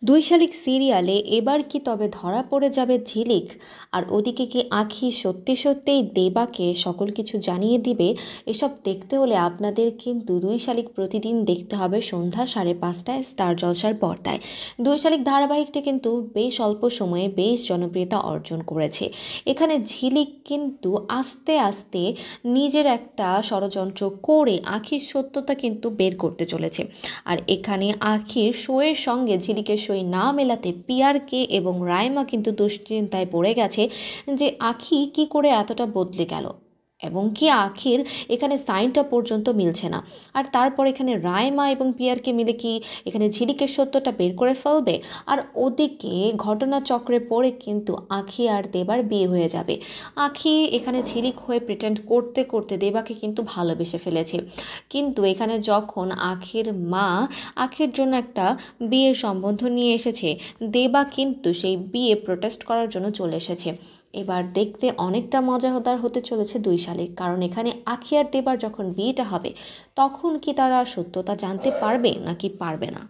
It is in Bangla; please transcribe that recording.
দুই শালিক সিরিয়ালে এবার কি তবে ধরা পড়ে যাবে ঝিলিক? আর ওদিকে কি আঁখি সত্যি সত্যিই দেবাকে সকল কিছু জানিয়ে দিবে? এসব দেখতে হলে আপনাদের কিন্তু দুই শালিক প্রতিদিন দেখতে হবে সন্ধ্যা 5:30টায় স্টার জলসার পর্দায়। দুই শালিক ধারাবাহিকটি কিন্তু বেশ অল্প সময়ে বেশ জনপ্রিয়তা অর্জন করেছে। এখানে ঝিলিক কিন্তু আস্তে আস্তে নিজের একটা ষড়যন্ত্র করে আঁখির সত্যতা কিন্তু বের করতে চলেছে। আর এখানে আখির শোয়ের সঙ্গে ঝিলিকের সই না মেলাতে পিয়ারকে এবং রাইমা কিন্তু দুশ্চিন্তায় পড়ে গেছে যে আখি কি করে এতটা বদলে গেল, এবং কি আখির এখানে সাইনটা পর্যন্ত মিলছে না। আর তারপর এখানে রাইমা এবং পিয়ারকে মিলে কি এখানে ঝিলিকের সত্যটা বের করে ফেলবে? আর ওদিকে ঘটনাচক্রে পড়ে কিন্তু আখি আর দেবার বিয়ে হয়ে যাবে। আখি এখানে ঝিলিক হয়ে প্রিটেন্ড করতে করতে দেবাকে কিন্তু ভালোবেসে ফেলেছে, কিন্তু এখানে যখন আখির মা আখির জন্য একটা বিয়ের সম্বন্ধ নিয়ে এসেছে, দেবা কিন্তু সেই বিয়ে প্রোটেস্ট করার জন্য চলে এসেছে। এবার দেখতে অনেকটা মজাদার হতে চলেছে দুই সালে, কারণ এখানে আখি আর দেবার যখন বিয়েটা হবে তখন কি তারা সত্যতা জানতে পারবে নাকি পারবে না।